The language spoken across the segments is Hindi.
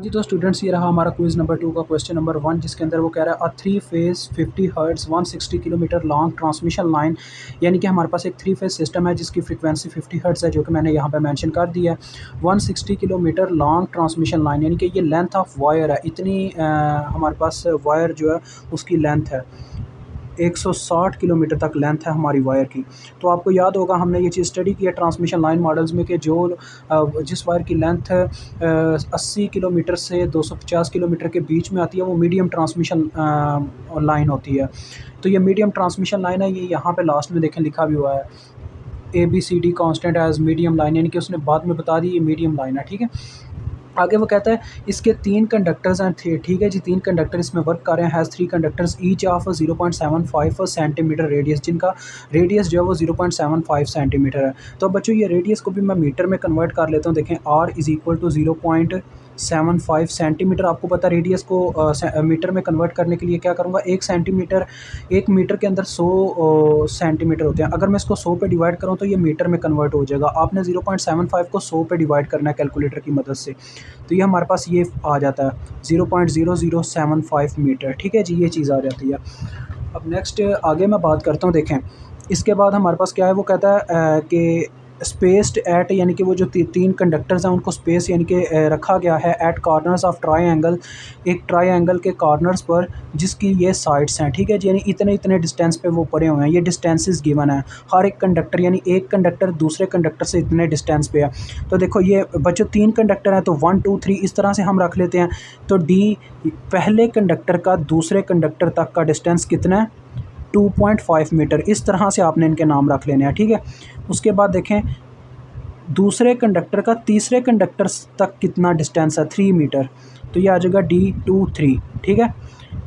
जी तो स्टूडेंट्स ये रहा हमारा क्विज़ नंबर 2 का क्वेश्चन नंबर 1 जिसके अंदर वो कह रहा है अ 3 phase 50 hertz 160 kilometre long transmission line, यानी कि हमारे पास एक 3 फेज़ सिस्टम है जिसकी फ्रीक्वेंसी 50 हर्ट्ज़ है, जो कि मैंने यहाँ पे मेंशन कर दिया है। 160 किलोमीटर लॉन्ग ट्रांसमिशन लाइन, यानी कि ये लेंथ ऑफ वायर है, इतनी हमारे पास वायर जो है उसकी लेंथ है। 160 किलोमीटर तक लेंथ है हमारी वायर की। तो आपको याद होगा हमने ये चीज़ स्टडी की है ट्रांसमिशन लाइन मॉडल्स में कि जो जिस वायर की लेंथ 80 किलोमीटर से 250 किलोमीटर के बीच में आती है वो मीडियम ट्रांसमिशन लाइन होती है। तो ये मीडियम ट्रांसमिशन लाइन है, ये यहाँ पे लास्ट में देखें लिखा भी हुआ है ABCD constant as medium line, यानी कि उसने बाद में बता दी ये मीडियम लाइन है। ठीक है, आगे वो कहता है इसके 3 कंडक्टर्स हैं। ठीक है जी, 3 कंडक्टर इसमें वर्क कर रहे हैं। Has 3 conductors each of 0.75 centimetre radius, जिनका रेडियस जो है वो 0.75 सेंटीमीटर है। तो अब बच्चों ये रेडियस को भी मैं मीटर में कन्वर्ट कर लेता हूँ। देखें R is equal to 0.75 centimetre. आपको पता रेडियस को मीटर में कन्वर्ट करने के लिए क्या करूँगा, 1 मीटर के अंदर 100 सेंटीमीटर होते हैं। अगर मैं इसको 100 पे डिवाइड करूँ तो ये मीटर में कन्वर्ट हो जाएगा। आपने 0.75 को 100 पे डिवाइड करना है कैलकुलेटर की मदद से, तो ये हमारे पास ये आ जाता है 0.0075 मीटर। ठीक है जी, ये चीज़ आ जाती है। अब नेक्स्ट आगे मैं बात करता हूँ। देखें इसके बाद हमारे पास क्या है, वो कहता है कि स्पेस्ड एट, यानी कि वो जो 3 कंडक्टर्स हैं उनको स्पेस यानी कि रखा गया है एट कॉर्नर्स ऑफ ट्रायंगल, एक ट्रायंगल के कॉर्नर्स पर जिसकी ये साइड्स हैं। ठीक है जी, यानी इतने इतने डिस्टेंस पे वो पड़े हुए हैं। ये डिस्टेंसेस गिवन है हर एक कंडक्टर, यानी एक कंडक्टर दूसरे कंडक्टर से इतने डिस्टेंस पे है। तो देखो ये बच्चों 3 कंडक्टर हैं तो 1 2 3 इस तरह से हम रख लेते हैं। तो डी पहले कंडक्टर का दूसरे कंडक्टर तक का डिस्टेंस कितना है, 2.5 मीटर। इस तरह से आपने इनके नाम रख लेने हैं। ठीक है, उसके बाद देखें दूसरे कंडक्टर का तीसरे कंडक्टर तक कितना डिस्टेंस है, 3 मीटर। तो ये आ जाएगा D23। ठीक है,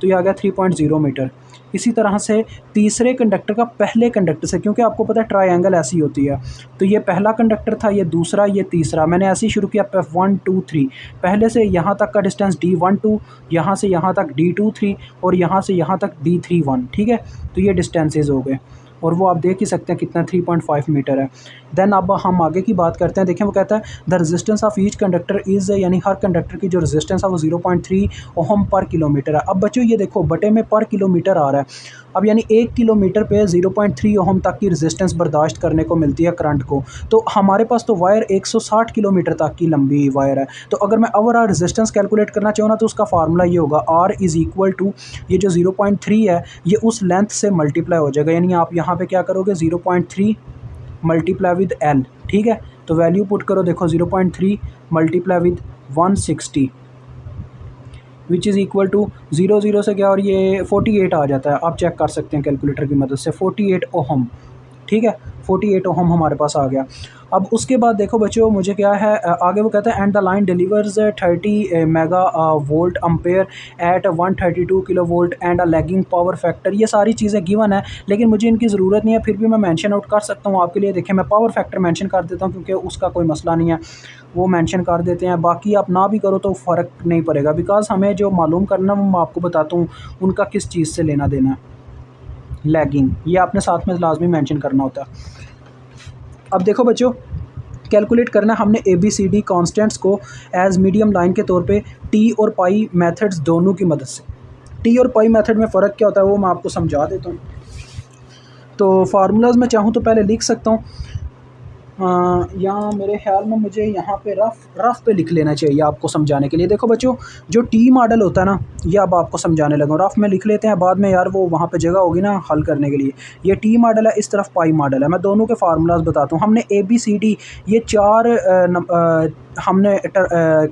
तो ये आ गया 3.0 मीटर। इसी तरह से तीसरे कंडक्टर का पहले कंडक्टर से, क्योंकि आपको पता है ट्रायंगल ऐसी होती है, तो ये पहला कंडक्टर था, ये दूसरा, ये तीसरा। मैंने ऐसे ही शुरू किया 1 2 3, पहले से यहाँ तक का डिस्टेंस D12, यहाँ से यहाँ तक D23 और यहाँ से यहाँ तक D31। ठीक है, तो ये डिस्टेंसेज हो गए और वो आप देख ही सकते हैं कितना 3.5 मीटर है। देन अब हम आगे की बात करते हैं। देखें वो कहता है the resistance of each conductor is, यानी हर कंडक्टर की जो रेजिस्टेंस है वो 0.3 ओहम पर किलोमीटर है। अब बच्चों ये देखो बटे में पर किलोमीटर आ रहा है। अब यानी 1 किलोमीटर पे 0.3 ओहम तक की रेजिस्टेंस बर्दाश्त करने को मिलती है करंट को। तो हमारे पास तो वायर 160 किलोमीटर तक की लंबी वायर है। तो अगर मैं ओवरऑल रेजिस्टेंस कैलकुलेट करना चाहूँ ना तो उसका फार्मूला ये होगा R इज़ इक्वल टू ये जो 0.3 है ये उस लेंथ से मल्टीप्लाई हो जाएगा। यानी आप यहाँ पे क्या करोगे, 0.3 मल्टीप्लाई विद L। ठीक है, तो वैल्यू पुट करो, देखो 0.3 multiply with 160 which is equal to 0 से क्या और ये 48 आ जाता है। आप चेक कर सकते हैं कैलकुलेटर की मदद से, 48 ओहम। ठीक है, 48 ओहम हमारे पास आ गया। अब उसके बाद देखो बच्चों मुझे क्या है आगे वो कहता है and the line delivers 30 mega volt ampere at 132 kilo volt and a lagging power factor. ये सारी चीज़ें गिवन है लेकिन मुझे इनकी ज़रूरत नहीं है, फिर भी मैं मेंशन आउट कर सकता हूँ आपके लिए। देखिए मैं पावर फैक्टर मेंशन कर देता हूँ क्योंकि उसका कोई मसला नहीं है, वो मेंशन कर देते हैं। बाकी आप ना भी करो तो फ़र्क नहीं पड़ेगा, बिकॉज हमें जो मालूम करना वो मैं आपको बताता हूँ उनका किस चीज़ से लेना देना है। लैगिंग ये आपने साथ में लाजमी मेंशन करना होता है। अब देखो बच्चों कैलकुलेट करना है हमने ABCD कॉन्स्टेंट्स को एज मीडियम लाइन के तौर पे टी और पाई मेथड्स दोनों की मदद से। टी और पाई मेथड में फ़र्क क्या होता है वो मैं आपको समझा देता हूँ। तो फार्मूलाज मैं चाहूँ तो पहले लिख सकता हूँ, यहाँ मेरे ख्याल में मुझे यहाँ पे रफ़ पे लिख लेना चाहिए आपको समझाने के लिए। देखो बच्चों जो टी मॉडल होता है ना, ये अब आपको समझाने लगा, रफ़ में लिख लेते हैं, बाद में यार वो वहाँ पे जगह होगी ना हल करने के लिए। ये टी मॉडल है, इस तरफ पाई मॉडल है। मैं दोनों के फार्मूलाज बताता हूँ। हमने ABCD ये 4 हमने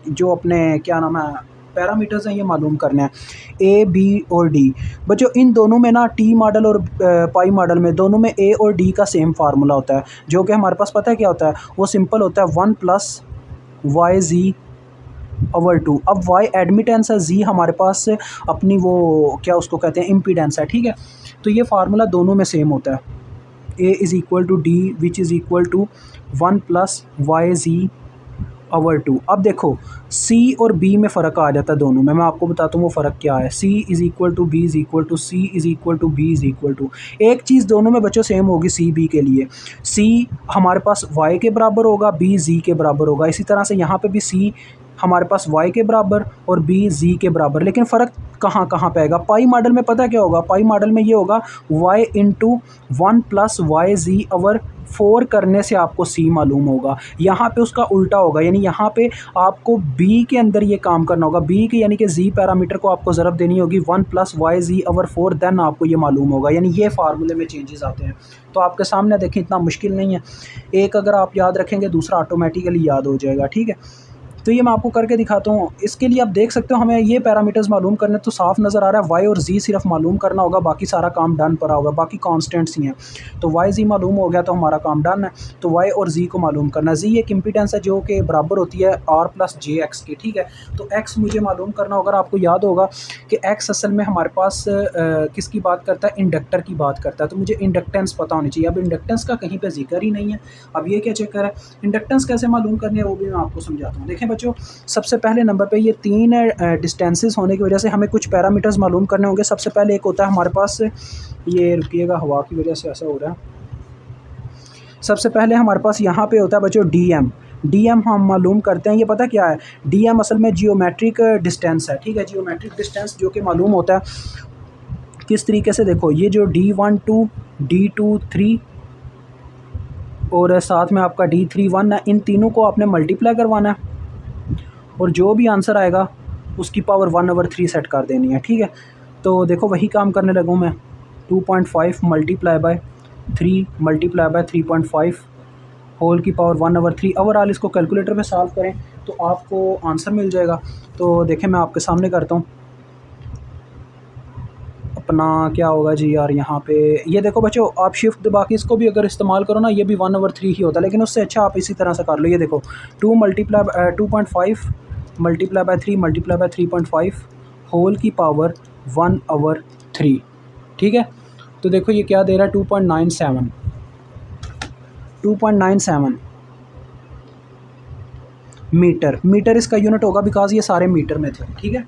जो अपने क्या नाम है पैरामीटर्स हैं ये मालूम करने हैं, A B और D। बच्चों इन दोनों में ना टी मॉडल और पाई मॉडल में दोनों में A और D का सेम फार्मूला होता है, जो कि हमारे पास पता है क्या होता है, वो सिंपल होता है 1 + YZ/2। अब Y एडमिटेंस है, Z हमारे पास अपनी वो क्या उसको कहते हैं इम्पीडेंस है। ठीक है, तो ये फार्मूला दोनों में सेम होता है, A is equal to D which is equal to 1 + YZ/2। अब देखो C और B में फ़र्क आ जाता है दोनों में, मैं आपको बताता हूँ वो फ़र्क क्या है। C is equal to B is equal to C is equal to B is equal to, एक चीज़ दोनों में बच्चों सेम होगी C B के लिए। C हमारे पास Y के बराबर होगा, B Z के बराबर होगा। इसी तरह से यहाँ पे भी C हमारे पास y के बराबर और b z के बराबर। लेकिन फ़र्क कहाँ कहाँ पे आएगा? पाई मॉडल में पता क्या होगा? पाई मॉडल में ये होगा y into 1 plus Y G over 4 करने से आपको c मालूम होगा। यहाँ पे उसका उल्टा होगा, यानी यहाँ पे आपको b के अंदर ये काम करना होगा। b के यानी कि z पैरामीटर को आपको ज़रब देनी होगी 1 plus Y G over 4, then आपको ये मालूम होगा। यानी ये फार्मूले में चेंजेस आते हैं। तो आपके सामने देखें, इतना मुश्किल नहीं है। एक अगर आप याद रखेंगे, दूसरा ऑटोमेटिकली याद हो जाएगा। ठीक है, तो ये मैं आपको करके दिखाता हूँ। इसके लिए आप देख सकते हो हमें ये पैरामीटर्स मालूम करने, तो साफ नज़र आ रहा है y और z सिर्फ मालूम करना होगा, बाकी सारा काम डन पड़ा होगा, बाकी कांस्टेंट्स ही हैं। तो y z मालूम हो गया तो हमारा काम डन है। तो y और z को मालूम करना है। z एक इम्पीडेंस है जो कि बराबर होती है r प्लस जे एक्स के। ठीक है, तो x मुझे मालूम करना होगा। आपको याद होगा कि x असल में हमारे पास किसकी बात करता है? इंडक्टर की बात करता है। तो मुझे इंडक्टेंस पता होनी चाहिए। अब इंडक्टेंस का कहीं पर जिक्र ही नहीं है। अब ये क्या चक्कर है? इंडक्टेंस कैसे मालूम करनी है वो भी मैं आपको समझाता हूँ। देखें बच्चों, सबसे पहले नंबर पे ये 3 डिस्टेंसेस होने की वजह से हमें कुछ पैरामीटर्स मालूम करने होंगे। सबसे पहले एक होता है हमारे पास, ये रुकिएगा, हवा की वजह से ऐसा हो रहा है। सबसे पहले हमारे पास यहाँ पे होता है बच्चों डीएम हम मालूम करते हैं। ये पता क्या है? डीएम असल में जियोमेट्रिक डिस्टेंस है। ठीक है, जियोमेट्रिक डिस्टेंस जो कि मालूम होता है किस तरीके से? देखो, ये जो D1 2 D2 3 और साथ में आपका D3 1 है, इन तीनों को आपने मल्टीप्लाई करवाना है और जो भी आंसर आएगा उसकी पावर 1/3 सेट कर देनी है। ठीक है, तो देखो वही काम करने लगा हूँ मैं। 2.5 multiply by 3 multiply by 3.5 whole की पावर 1/3। ओवरऑल इसको कैलकुलेटर में सॉल्व करें तो आपको आंसर मिल जाएगा। तो देखें, मैं आपके सामने करता हूँ। अपना क्या होगा जी यार, यहाँ पे ये देखो बच्चों, आप शिफ्ट दबा के इसको भी अगर इस्तेमाल करो ना, ये भी 1/3 ही होता है। लेकिन उससे अच्छा आप इसी तरह से कर लो। ये देखो 2.5 multiply by 3 multiply by 3.5 whole की पावर 1/3। ठीक है, तो देखो ये क्या दे रहा है? 2.97 मीटर इसका यूनिट होगा, बिकॉज ये सारे मीटर में थे। ठीक है,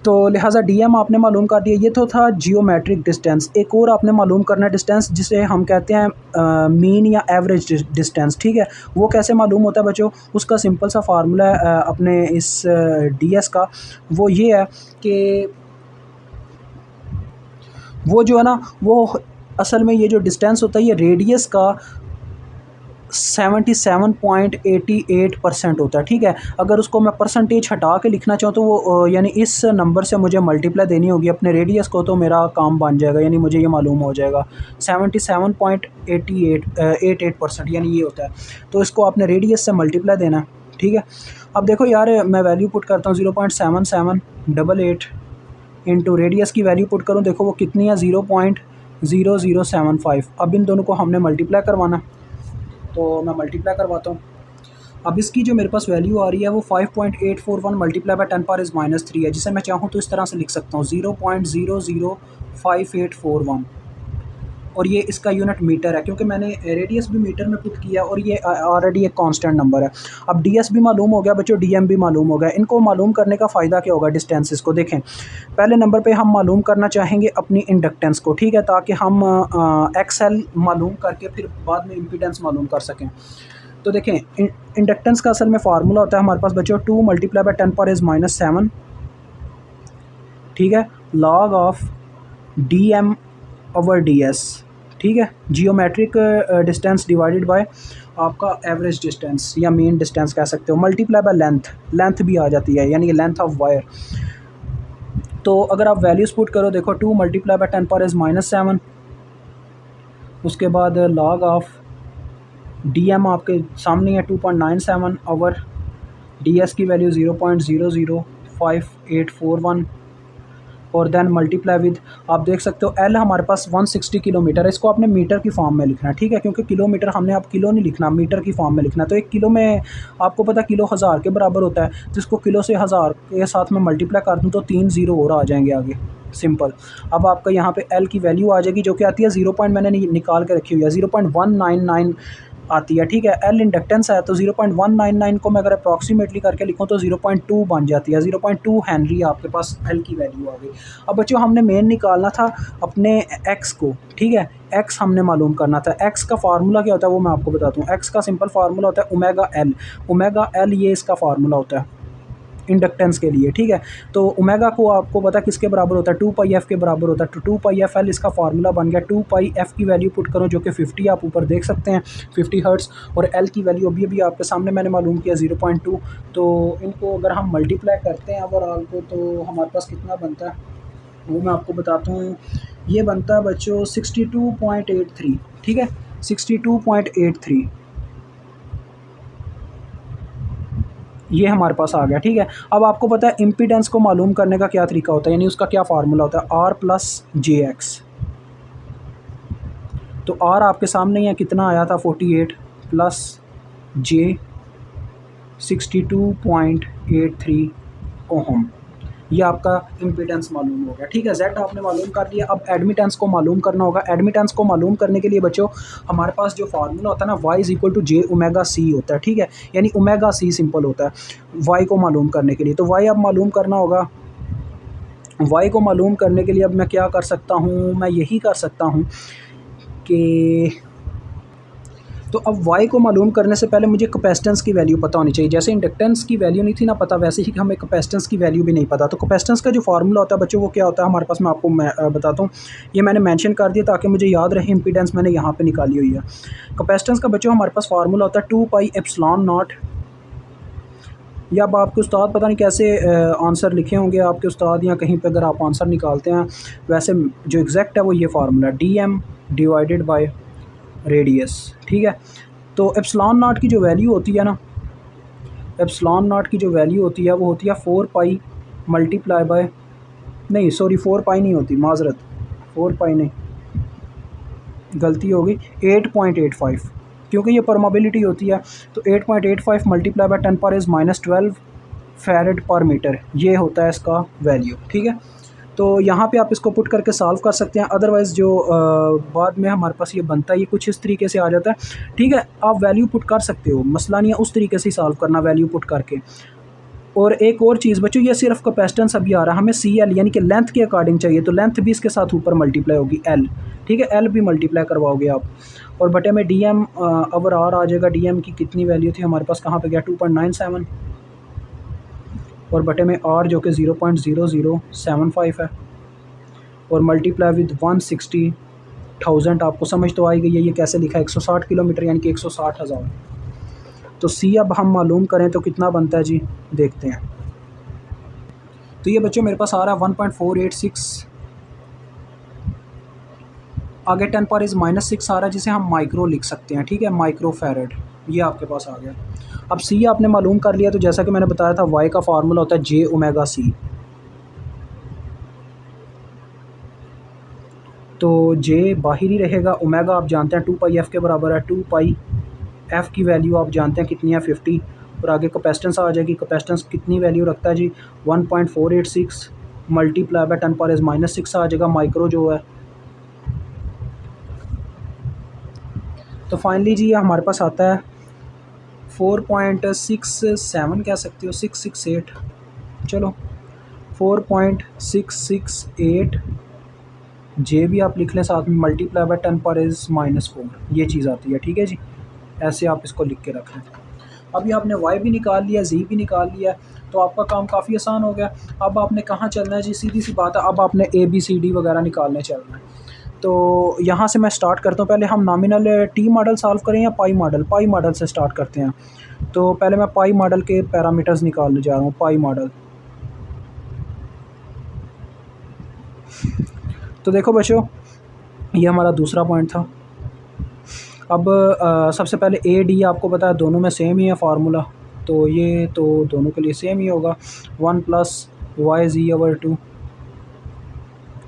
तो लिहाजा डीएम आपने मालूम कर दिया। ये तो था जियोमेट्रिक डिस्टेंस। एक और आपने मालूम करना है डिस्टेंस, जिसे हम कहते हैं मीन या एवरेज डिस्टेंस। ठीक है, वो कैसे मालूम होता है बच्चों? उसका सिंपल सा फार्मूला है अपने इस डीएस का। वो ये है कि वो जो है ना, वो असल में ये जो डिस्टेंस होता है ये रेडियस का 77.88% होता है। ठीक है, अगर उसको मैं परसेंटेज हटा के लिखना चाहूँ तो वो यानी इस नंबर से मुझे मल्टीप्लाई देनी होगी अपने रेडियस को, तो मेरा काम बन जाएगा। यानी मुझे ये मालूम हो जाएगा 77.88%, यानी ये होता है। तो इसको आपने रेडियस से मल्टीप्लाई देना है। ठीक है, अब देखो यार, मैं वैल्यू पुट करता हूँ 0.7788 इंटू रेडियस की वैल्यू पुट करूँ, देखो वो कितनी है? 0.0075। अब इन दोनों को हमने मल्टीप्लाई करवाना, तो मैं मल्टीप्लाई करवाता हूँ। अब इसकी जो मेरे पास वैल्यू आ रही है वो 5.841 मल्टीप्लाई बाय 10⁻³ है, जिसे मैं चाहूँ तो इस तरह से लिख सकता हूँ 0.005841। और ये इसका यूनिट मीटर है, क्योंकि मैंने रेडियस भी मीटर में पुट किया और ये ऑलरेडी एक कांस्टेंट नंबर है। अब डीएस भी मालूम हो गया बच्चों, डीएम भी मालूम हो गया। इनको मालूम करने का फ़ायदा क्या होगा डिस्टेंसेस को? देखें, पहले नंबर पे हम मालूम करना चाहेंगे अपनी इंडक्टेंस को। ठीक है, ताकि हम एक्सएल मालूम करके फिर बाद में इम्पीडेंस मालूम कर सकें। तो देखें, इंडक्टेंस का असल में फार्मूला होता है हमारे पास बच्चों 2 मल्टीप्लाई बाय 10⁻⁷। ठीक है, log of DM over DS। ठीक है, जियोमेट्रिक डिस्टेंस डिवाइडेड बाय आपका एवरेज डिस्टेंस या मीन डिस्टेंस कह सकते हो, मल्टीप्लाई बाय लेंथ भी आ जाती है, यानी कि लेंथ ऑफ वायर। तो अगर आप वैल्यूज़ पुट करो, देखो 2 मल्टीप्लाई बाय 10⁻⁷, उसके बाद लॉग ऑफ DM आपके सामने है 2.97 ओवर DS की वैल्यू 0.005841 और देन मल्टीप्लाई विद, आप देख सकते हो L हमारे पास 160 किलोमीटर है। इसको आपने मीटर की फॉर्म में लिखना है। ठीक है, क्योंकि किलोमीटर हमने अब किलो नहीं लिखना, मीटर की फॉर्म में लिखना है। तो 1 किलो में आपको पता किलो 1000 के बराबर होता है, तो इसको किलो से 1000 के साथ में मल्टीप्लाई कर दूँ तो 3 ज़ीरो और आ जाएंगे आगे, सिंपल। अब आपका यहाँ पे L की वैल्यू आ जाएगी जो कि आती है 0 पॉइंट, मैंने निकाल के रखी हुई है 0.199 आती है, ठीक है। एल इंडक्टेंस है तो 0.199 को मैं अगर अप्रॉक्सीमेटली करके लिखूँ तो 0.2 बन जाती है, 0.2 हेनरी आपके पास एल की वैल्यू आ गई। अब बच्चों हमने मेन निकालना था अपने एक्स को, ठीक है। एक्स हमने मालूम करना था। एक्स का फार्मूला क्या होता है वो मैं आपको बताता हूँ। एक्स का सिंपल फार्मूला होता है ओमेगा एल। ओमेगा एल ये इसका फार्मूला होता है इंडक्टेंस के लिए, ठीक है। तो ओमेगा को आपको पता किसके बराबर होता है, 2 पाई एफ के बराबर होता है। तो 2 पाई एफ एल इसका फार्मूला बन गया। 2 पाई एफ की वैल्यू पुट करो जो कि 50 आप ऊपर देख सकते हैं, 50 हर्ट्ज़, और एल की वैल्यू अभी अभी आपके सामने मैंने मालूम किया 0.2। तो इनको अगर हम मल्टीप्लाई करते हैं ओवरऑल को तो हमारे पास कितना बनता है वो मैं आपको बताता हूँ। ये बनता है बच्चों 62.83, ठीक है, 62.83 ये हमारे पास आ गया, ठीक है। अब आपको पता है इम्पीडेंस को मालूम करने का क्या तरीका होता है, यानी उसका क्या फार्मूला होता है, आर प्लस जे एक्स। तो आर आपके सामने ही है, कितना आया था 48 प्लस जे 62.83 ओहम, ये आपका इम्पीडेंस मालूम हो गया, ठीक है। जेड आपने मालूम कर लिया। अब एडमिटेंस को मालूम करना होगा। एडमिटेंस को मालूम करने के लिए बच्चों हमारे पास जो फार्मूला होता है ना, Y is equal to J omega C होता है, ठीक है। यानी ओमेगा सी सिंपल होता है वाई को मालूम करने के लिए। तो वाई अब मालूम करना होगा। वाई को मालूम करने के लिए अब मैं क्या कर सकता हूँ, मैं यही कर सकता हूँ कि तो अब y को मालूम करने से पहले मुझे कैपेसिटेंस की वैल्यू पता होनी चाहिए। जैसे इंडक्टेंस की वैल्यू नहीं थी ना पता, वैसे ही हमें कैपेसिटेंस की वैल्यू भी नहीं पता। तो कैपेसिटेंस का जो फार्मूला होता है बच्चों वो क्या होता है हमारे पास, मैं आपको बताता हूँ। ये मैंने मेंशन कर दिया ताकि मुझे याद रहे। इंपीडेंस मैंने यहाँ पे निकाली हुई है। कैपेसिटेंस का बच्चों हमारे पास फार्मूला होता है 2 पाई एप्सिलॉन नॉट। या अब आपके उस्ताद पता नहीं कैसे आंसर लिखे होंगे आपके उस्ताद, या कहीं पे अगर आप आंसर निकालते हैं, वैसे जो एग्जैक्ट है वो ये formula D M divided by radius, ठीक है। तो एप्सिलॉन नॉट की जो वैल्यू होती है ना, एप्सिलॉन नॉट की जो वैल्यू होती है वो होती है 4 पाई मल्टीप्लाई बाय, नहीं सॉरी 4 पाई नहीं होती, माजरत 4 पाई नहीं, गलती होगी, 8.85, क्योंकि ये परमेबिलिटी होती है। तो 8.85 मल्टीप्लाई बाय 10⁻⁻12 फैरेड पर मीटर, ये होता है इसका वैल्यू, ठीक है। तो यहाँ पे आप इसको पुट करके सॉल्व कर सकते हैं। अदरवाइज़ जो बाद में हमारे पास ये बनता है ये कुछ इस तरीके से आ जाता है, ठीक है। आप वैल्यू पुट कर सकते हो, मसला नहीं है, उस तरीके से ही सॉल्व करना वैल्यू पुट करके। और एक और चीज़ बच्चों, ये सिर्फ कैपेसिटेंस अभी आ रहा है, हमें सी एल यानी कि लेंथ के अकॉर्डिंग चाहिए, तो लेंथ भी इसके साथ ऊपर मल्टीप्लाई होगी एल, ठीक है। एल भी मल्टीप्लाई करवाओगे आप, और बटे में डी एम ओवर आर आ जाएगा। डी एम की कितनी वैल्यू थी हमारे पास, कहाँ पे गया, 2.97, और बटे में आर जो कि 0.0075 है, और मल्टीप्लाई विद 160,000। आपको समझ तो आई गई है ये कैसे लिखा है, 160 किलोमीटर यानी कि 160,000। तो सी अब हम मालूम करें तो कितना बनता है जी, देखते हैं। तो ये बच्चों मेरे पास आ रहा है 1.486, आगे 10⁻⁻6 आ रहा है जिसे हम माइक्रो लिख सकते हैं, ठीक है, माइक्रो फैरेड, ये आपके पास आ गया। अब सी आपने मालूम कर लिया, तो जैसा कि मैंने बताया था वाई का फार्मूला होता है जे ओमेगा सी। तो जे बाहर ही रहेगा, ओमेगा आप जानते हैं 2 पाई एफ़ के बराबर है। 2 पाई एफ़ की वैल्यू आप जानते हैं कितनी है, 50, और आगे कैपेसिटेंस आ जाएगी। कैपेसिटेंस कितनी वैल्यू रखता है जी, 1.486 मल्टीप्लाई बाय 10⁻⁻6 आ जाएगा माइक्रो जो है। तो फाइनली जी ये हमारे पास आता है 4.67 कह सकते हो, 668, चलो 4.668 जे भी आप लिख लें साथ में, मल्टीप्लाई बाय 10⁻⁻4 ये चीज़ आती है, ठीक है जी। ऐसे आप इसको लिख के रख लें। अभी आपने वाई भी निकाल लिया, जी भी निकाल लिया, तो आपका काम काफ़ी आसान हो गया। अब आपने कहाँ चलना है जी, सीधी सी बात है, अब आपने ए बी सी डी वगैरह निकालने चलना है। तो यहाँ से मैं स्टार्ट करता हूँ। पहले हम नॉमिनल टी मॉडल सॉल्व करें या पाई मॉडल, पाई मॉडल से स्टार्ट करते हैं। तो पहले मैं पाई मॉडल के पैरामीटर्स निकालने जा रहा हूँ। पाई मॉडल, तो देखो बच्चों ये हमारा दूसरा पॉइंट था। अब सबसे पहले ए डी आपको पता है दोनों में सेम ही है फार्मूला, तो ये तो दोनों के लिए सेम ही होगा, 1 + y/(z/2)।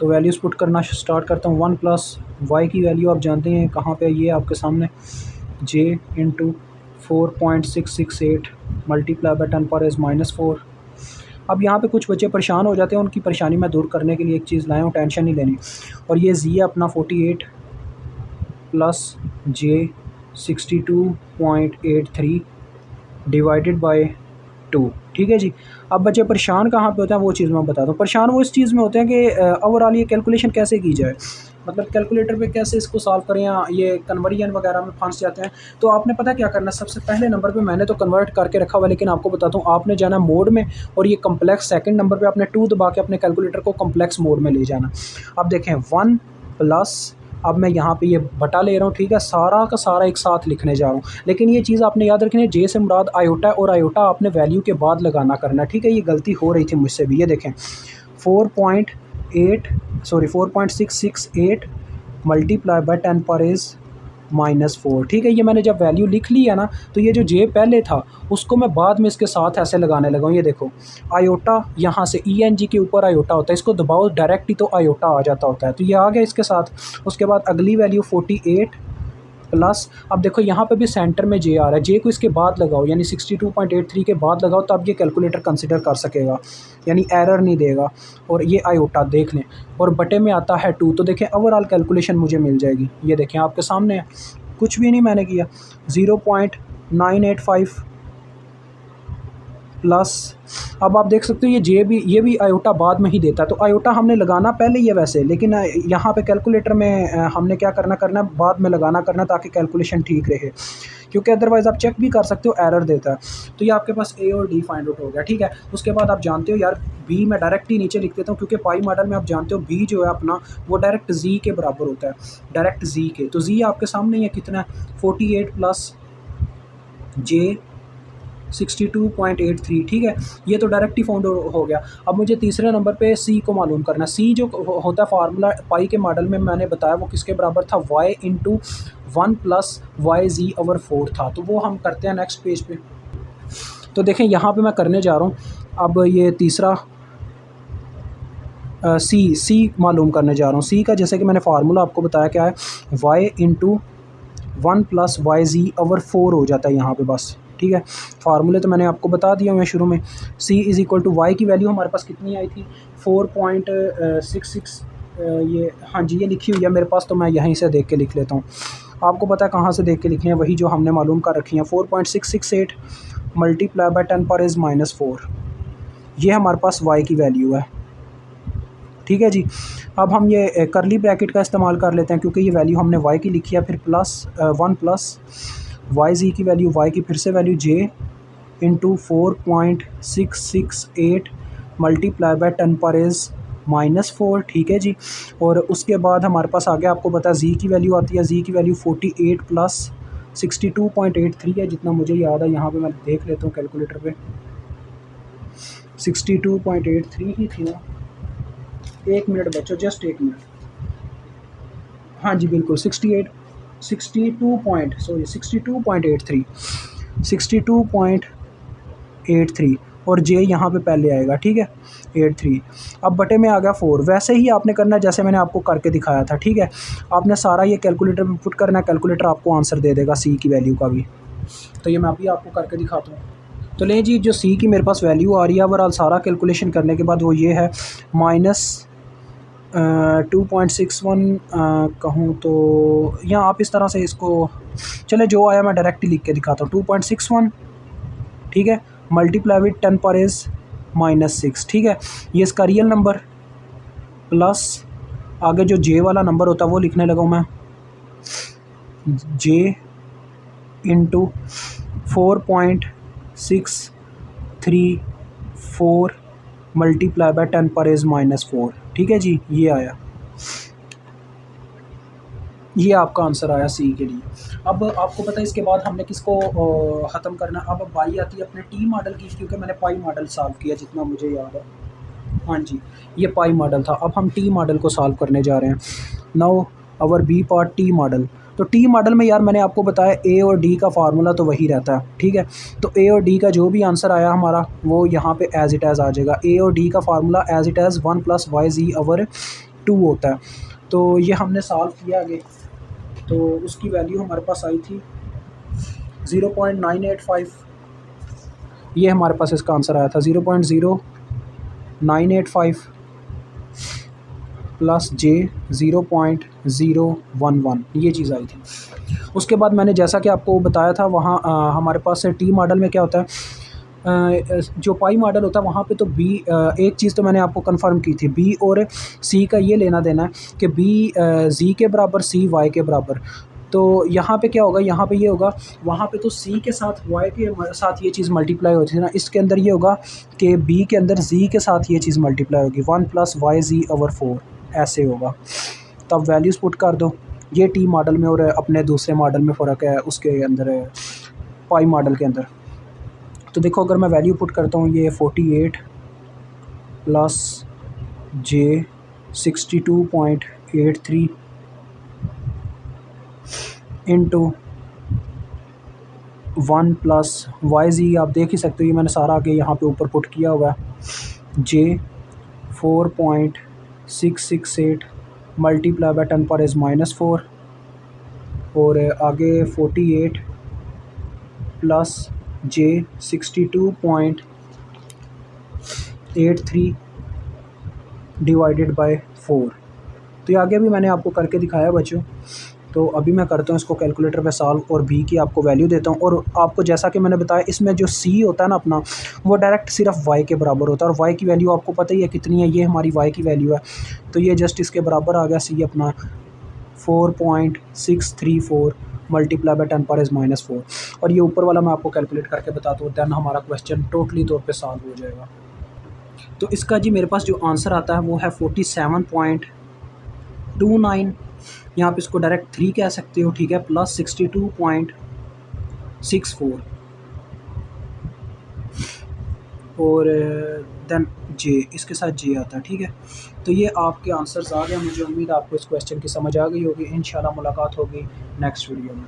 तो वैल्यूज़ पुट करना स्टार्ट करता हूँ। 1 + y की वैल्यू आप जानते हैं कहाँ पे, ये आपके सामने, j × 4.668 मल्टीप्लाई बाय 10⁻⁻4। अब यहाँ पे कुछ बच्चे परेशान हो जाते हैं, उनकी परेशानी मैं दूर करने के लिए एक चीज़ लाया हूँ, टेंशन नहीं लेनी। और ये जी है अपना 48 + j 62.83 डिवाइडेड बाय 2। ठीक है जी। अब बच्चे परेशान कहाँ पे होते हैं वो चीज़ मैं बताता हूँ। परेशान वो इस चीज़ में होते हैं कि ओवरऑल ये कैलकुलेशन कैसे की जाए, मतलब कैलकुलेटर पे कैसे इसको सॉल्व करें, या ये कन्वर्जन वगैरह में फंस जाते हैं। तो आपने पता क्या करना है, सबसे पहले नंबर पे मैंने तो कन्वर्ट करके रखा हुआ है, लेकिन आपको बताता हूँ आपने जाना मोड में, और ये कम्प्लेक्स सेकंड नंबर पे आपने 2 दबा के अपने कैलकुलेटर को कम्प्लेक्स मोड में ले जाना। अब देखें 1 प्लस, अब मैं यहाँ पे ये बटा ले रहा हूँ, ठीक है, सारा का सारा एक साथ लिखने जा रहा हूँ। लेकिन ये चीज़ आपने याद रखनी है, जे से मुराद आयोटा, और आयोटा आपने वैल्यू के बाद लगाना करना है, ठीक है। ये गलती हो रही थी मुझसे भी। ये देखें 4.668 मल्टीप्लाई बाय 10 पर इज़ -4। ठीक है, ये मैंने जब वैल्यू लिख ली है ना, तो ये जो जे पहले था उसको मैं बाद में इसके साथ ऐसे लगाने लगा हूँ। ये देखो आयोटा, यहाँ से ई एन जी के ऊपर आयोटा होता है, इसको दबाओ डायरेक्ट ही तो आयोटा आ जाता होता है, तो ये आ गया इसके साथ। उसके बाद अगली वैल्यू 48 प्लस, अब देखो यहाँ पे भी सेंटर में जे आ रहा है, जे को इसके बाद लगाओ, यानी 62.83 के बाद लगाओ, तब ये कैलकुलेटर कंसिडर कर सकेगा, यानी एरर नहीं देगा। और ये आयोटा देख लें, और बटे में आता है 2, तो देखें ओवरऑल कैलकुलेशन मुझे मिल जाएगी। ये देखें आपके सामने है, कुछ भी नहीं मैंने किया। 0.985 प्लस, अब आप देख सकते हो ये भी आयोटा बाद में ही देता है, तो आयोटा हमने लगाना पहले ही है वैसे, लेकिन यहाँ पे कैलकुलेटर में हमने क्या करना बाद में लगाना करना, ताकि कैलकुलेशन ठीक रहे, क्योंकि अदरवाइज़ आप चेक भी कर सकते हो एरर देता है। तो ये आपके पास ए और डी फाइंड आउट हो गया, ठीक है। उसके बाद आप जानते हो यार बी मैं डायरेक्ट ही नीचे लिख देता हूँ, क्योंकि पाई मॉडल में आप जानते हो बी जो है अपना वो डायरेक्ट जी के बराबर होता है, डायरेक्ट जी के। तो जी आपके सामने ही है, कितना है 48 प्लस जे 62.83। ठीक है, ये तो डायरेक्ट ही फाउंड हो गया। अब मुझे तीसरे नंबर पे सी को मालूम करना। सी जो होता है फार्मूला पाई के मॉडल में मैंने बताया वो किसके बराबर था, y into 1 plus Y G over 4 था। तो वो हम करते हैं नेक्स्ट पेज पे। तो देखें यहाँ पे मैं करने जा रहा हूँ अब ये तीसरा सी मालूम करने जा रहा हूँ। सी का जैसे कि मैंने फार्मूला आपको बताया क्या है, y into 1 plus Y G over 4 हो जाता है यहाँ पे बस। ठीक है, फार्मूले तो मैंने आपको बता दिया मैं शुरू में। c is equal to Y की वैल्यू हमारे पास कितनी आई थी 4.66, ये हाँ जी ये लिखी हुई है मेरे पास, तो मैं यहीं से देख के लिख लेता हूँ। आपको पता है कहाँ से देख के लिखनी है, वही जो हमने मालूम कर रखी है। 4.668 मल्टीप्लाई बाय 10 पर इज़ -4, ये हमारे पास y की वैल्यू है। ठीक है जी, अब हम ये करली ब्रैकेट का इस्तेमाल कर लेते हैं, क्योंकि ये वैल्यू हमने y की लिखी है, फिर प्लस 1 प्लस वाई जी की वैल्यू, y की फिर से value j into 4.668 multiply by 10 पर इज़ -4। ठीक है जी, और उसके बाद हमारे पास आ गया, आपको पता है z की वैल्यू आती है, z की वैल्यू 48 प्लस 62.83 है, जितना मुझे याद है। यहाँ पे मैं देख लेता हूँ कैलकुलेटर पे, 62.83 ही थी ना। एक मिनट बच्चों, जस्ट एक मिनट। हाँ जी बिल्कुल 62.83 और जे यहाँ पे पहले आएगा। ठीक है 83, अब बटे में आ गया 4। वैसे ही आपने करना है जैसे मैंने आपको करके दिखाया था। ठीक है, आपने सारा ये कैलकुलेटर में पुट करना है, कैलकुलेटर आपको आंसर दे देगा सी की वैल्यू का भी। तो ये मैं अभी आपको करके दिखाता हूँ। तो ले जी, जो सी की मेरे पास वैल्यू आ रही है ओवरऑल सारा कैलकुलेशन करने के बाद, वो ये है -2.61 कहूँ तो, यहाँ आप इस तरह से इसको, चले जो आया मैं डायरेक्ट ही लिख के दिखाता हूँ। 2.61, ठीक है, मल्टीप्लाई विद 10 पर इज़ -6। ठीक है, ये इसका रियल नंबर प्लस आगे जो जे वाला नंबर होता है वो लिखने लगा हूँ मैं, जे इंटू 4.634 मल्टीप्लाई बाय 10 पर इज़ -4। ठीक है जी, ये आया, ये आपका आंसर आया सी के लिए। अब आपको पता है इसके बाद हमने किसको ख़त्म करना। अब बारी आती है अपने टी मॉडल की, क्योंकि मैंने पाई मॉडल सॉल्व किया जितना मुझे याद है। हाँ जी, ये पाई मॉडल था। अब हम टी मॉडल को सॉल्व करने जा रहे हैं। Now our B part T model. तो टी मॉडल में यार मैंने आपको बताया ए और डी का फार्मूला तो वही रहता है। ठीक है, तो ए और डी का जो भी आंसर आया हमारा वो यहाँ पे एज इट एज़ आ जाएगा। ए और डी का formula as it as 1 plus Y G over 2 होता है। तो ये हमने सॉल्व किया आगे, तो उसकी वैल्यू हमारे पास आई थी 0.985। ये हमारे पास इसका आंसर आया था 0.0985 प्लस जे 0.011, ये चीज़ आई थी। उसके बाद मैंने जैसा कि आपको बताया था वहाँ हमारे पास टी मॉडल में क्या होता है, जो पाई मॉडल होता है वहाँ पे तो बी, एक चीज़ तो मैंने आपको कंफर्म की थी, बी और सी का ये लेना देना है कि बी जी के बराबर, सी वाई के बराबर। तो यहाँ पे क्या होगा, यहाँ पे ये होगा, वहाँ पे तो सी के साथ वाई के साथ ये चीज़ मल्टीप्लाई होती है ना, इसके अंदर ये होगा कि बी के अंदर जी के साथ ये चीज़ मल्टीप्लाई होगी, 1 + YZ/4 ऐसे होगा। तब वैल्यूज़ पुट कर दो। ये टी मॉडल में और अपने दूसरे मॉडल में फ़र्क है, उसके अंदर पाई मॉडल के अंदर। तो देखो अगर मैं वैल्यू पुट करता हूँ, ये 48 + J 62.83 इंटू 1 + YZ, आप देख ही सकते हो ये मैंने सारा आगे यहाँ पे ऊपर पुट किया हुआ है, J 4.668 मल्टीप्लाई बाय 10⁻⁻⁴, और आगे 48 + J 62.83 डिवाइडेड बाय 4। तो ये आगे भी मैंने आपको करके दिखाया बच्चों। तो अभी मैं करता हूँ इसको कैलकुलेटर पे सॉल्व, और बी की आपको वैल्यू देता हूँ। और आपको जैसा कि मैंने बताया, इसमें जो सी होता है ना अपना, वो डायरेक्ट सिर्फ वाई के बराबर होता है, और वाई की वैल्यू आपको पता ही है कितनी है, ये हमारी वाई की वैल्यू है। तो ये जस्ट इसके बराबर आ गया सी अपना 4.634 मल्टीप्लाई बाय 10⁻⁻⁴। और ये ऊपर वाला मैं आपको कैलकुलेट करके बताता हूँ, देन हमारा क्वेश्चन टोटली तौर पे सॉल्व हो जाएगा। तो इसका जी मेरे पास जो आंसर आता है वो है 47.29। यहाँ पे इसको डायरेक्ट 3 कह सकते हो, ठीक है, प्लस 62.64 और देन जे, इसके साथ जे आता है, ठीक है। तो ये आपके आंसर्स आ गए। मुझे उम्मीद है आपको इस क्वेश्चन की समझ आ गई होगी। इंशाल्लाह मुलाकात होगी नेक्स्ट वीडियो में।